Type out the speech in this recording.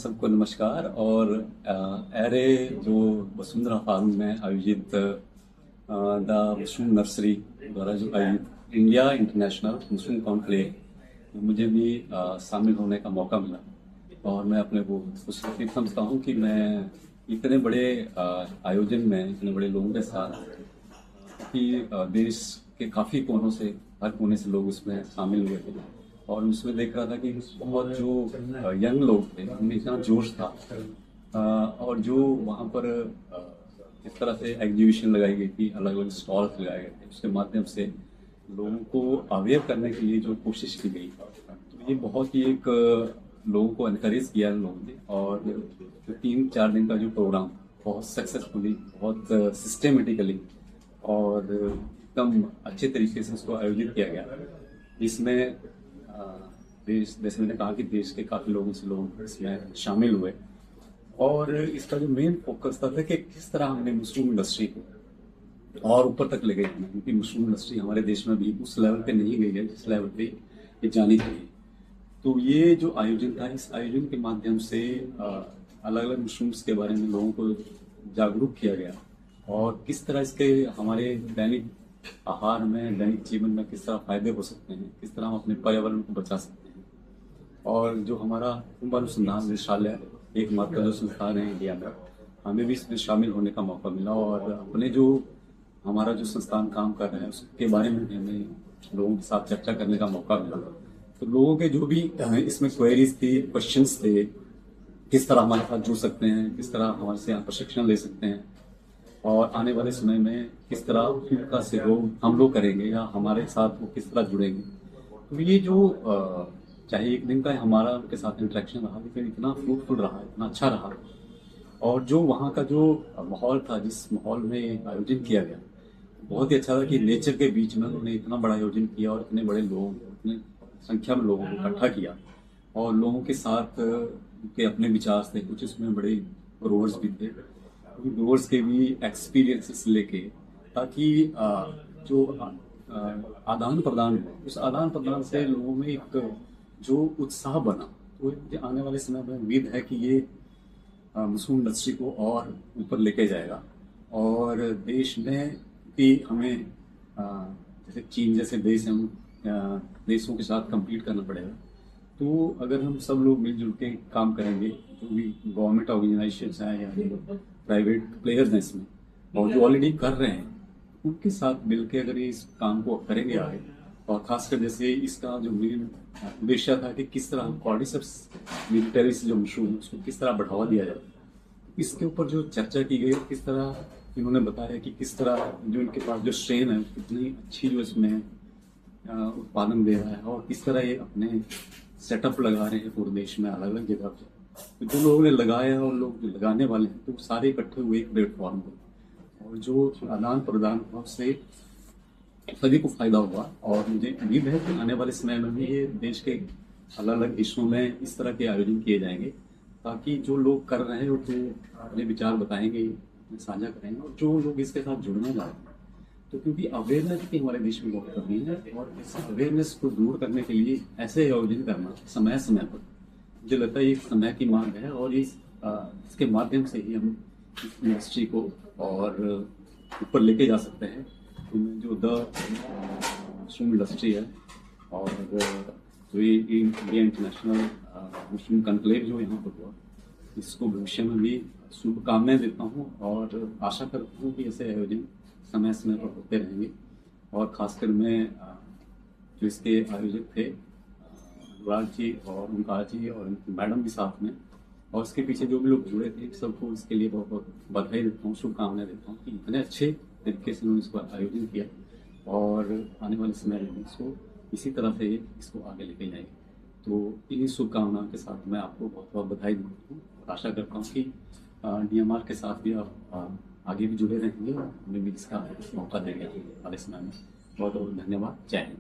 सबको नमस्कार। और एरे जो वसुंधरा फार्म में आयोजित द मशरूम नर्सरी द्वारा जो आयोजित इंडिया इंटरनेशनल मशरूम कॉन्क्लेव में मुझे भी शामिल होने का मौका मिला। और मैं अपने को खुशनसीब समझता हूँ कि मैं इतने बड़े आयोजन में इतने बड़े लोगों के साथ कि देश के काफ़ी कोनों से, हर कोने से लोग उसमें शामिल हुए थे। और उसमें देख रहा था कि बहुत जो यंग लोग थे उनमें इतना जोश था। और जो वहाँ पर इस तरह से एग्जीबिशन लगाई गई थी, अलग अलग स्टॉल्स लगाए गए थे, उसके माध्यम से लोगों को अवेयर करने के लिए जो कोशिश की गई, तो ये बहुत ही एक लोगों को एनकरेज किया लोगों ने। और जो 3-4 दिन का जो प्रोग्राम बहुत सक्सेसफुली, बहुत सिस्टमेटिकली और एकदम अच्छे तरीके से उसको आयोजित किया गया, जिसमें देश, जैसे मैंने कहा कि देश के काफ़ी लोगों से लोग इसमें शामिल हुए। और इसका जो मेन फोकस था कि किस तरह हमने मशरूम इंडस्ट्री को और ऊपर तक ले गए हैं, क्योंकि मशरूम इंडस्ट्री हमारे देश में भी उस लेवल पे नहीं गई है जिस लेवल पे ये जानी चाहिए। तो ये जो आयोजन था, इस आयोजन के माध्यम से अलग अलग मशरूम्स के बारे में लोगों को जागरूक किया गया और किस तरह इसके हमारे दैनिक आहार में, दैनिक जीवन में किस तरह फायदे हो सकते हैं, किस तरह हम अपने पर्यावरण को बचा सकते हैं। और जो हमारा कुंभ अनुसंधान निदेशालय एकमात्र जो संस्थान है इंडिया में, हमें भी इसमें शामिल होने का मौका मिला। और अपने जो हमारा जो संस्थान काम कर रहा है उसके बारे में हमें लोगों के साथ चर्चा करने का मौका मिला। तो लोगों के जो भी इसमें क्वेरीज थी, क्वेश्चंस थे, किस तरह हमारे साथ जुड़ सकते हैं, किस तरह हमारे से प्रशिक्षण ले सकते हैं, और आने वाले समय में किस तरह उनका सहयोग हम लोग करेंगे या हमारे साथ वो किस तरह जुड़ेंगे। तो ये जो चाहे एक दिन का हमारा उनके साथ इंटरेक्शन रहा, लेकिन इतना फ्रूटफुल रहा, इतना अच्छा रहा। और जो वहाँ का जो माहौल था, जिस माहौल में आयोजन किया गया, बहुत ही अच्छा था कि नेचर के बीच में उन्होंने इतना बड़ा आयोजन किया और इतने बड़े लोगों, इतने संख्या में लोगों को इकट्ठा किया। और लोगों के साथ उनके अपने विचार थे, कुछ इसमें बड़े ग्रोवर्स भी थे, ग्रोवर्स के भी एक्सपीरियंसेस लेके, ताकि जो आदान प्रदान, उस आदान प्रदान से लोगों में एक जो उत्साह बना, तो आने वाले समय में उम्मीद है कि ये मशरूम इंडस्ट्री को और ऊपर लेके जाएगा। और देश में भी हमें जैसे चीन जैसे देश, हम देशों के साथ कम्पीट करना पड़ेगा। तो अगर हम सब लोग मिलजुल के काम करेंगे, जो भी गवर्नमेंट ऑर्गेनाइजेशन हैं या प्राइवेट प्लेयर्स हैं इसमें, और जो ऑलरेडी कर रहे हैं, उनके साथ मिलकर अगर इस काम को करेंगे आगे, और खासकर जैसे इसका जो मेन उद्देश्य था कि किस तरह कॉर्डिसेप्स मिलिटरीज जो मशरूम है उसको किस तरह बढ़ावा दिया जाए, इसके ऊपर जो चर्चा की गई, किस तरह इन्होंने बताया कि किस तरह जो इनके पास जो स्ट्रेन है कितनी अच्छी जो इसमें उत्पादन दे रहा है, और किस तरह ये अपने सेटअप लगा रहे हैं पूरे देश में अलग अलग जगह पे। तो जो लोगों ने लगाया और लोग जो लगाने वाले हैं, तो सारे इकट्ठे हुए एक प्लेटफॉर्म पर, और जो आदान प्रदान हुआ उससे सभी को फायदा हुआ। और मुझे उम्मीद है कि आने वाले समय में भी ये देश के अलग अलग हिस्सों में इस तरह के आयोजन किए जाएंगे, ताकि जो लोग कर रहे हैं वो तो अपने विचार बताएंगे, साझा करेंगे, और जो लोग इसके साथ जुड़ना चाहते हैं, तो क्योंकि अवेयरनेस की हमारे देश में बहुत कमी है, और इस अवेयरनेस को दूर करने के लिए ऐसे आयोजन करना समय समय पर, मुझे लगता है एक समय की मांग है। और इसके माध्यम से ही हम इस इंडस्ट्री को और ऊपर लेके जा सकते हैं। तो जो द मशरूम इंडस्ट्री है, और जो ये इंडिया इंटरनेशनल मशरूम कॉन्क्लेव जो यहाँ पर हुआ, इसको भविष्य में भी शुभकामनाएं देता हूँ, और आशा करता हूँ कि ऐसे आयोजन समय समय पर होते रहेंगे। और खासकर मैं जो इसके आयोजक थे, अनुराग जी और ओंकार जी और मैडम भी साथ में, और इसके पीछे जो भी लोग जुड़े थे, सबको इसके लिए बहुत बहुत बधाई देता हूँ, शुभकामनाएं देता हूँ कि इतने अच्छे तरीके से उन्होंने इसको आयोजन किया, और आने वाले समय में इसको इसी तरह से इसको आगे लेके जाएंगे। तो इन्हीं शुभकामनाओं के साथ मैं आपको बहुत बहुत बधाई देता हूँ, और आशा करता हूँ कि DMR के साथ भी आप आगे भी जुड़े रहेंगे, और हमें भी इसका मौका देंगे आने वाले समय में। बहुत बहुत धन्यवाद। जय हिंद।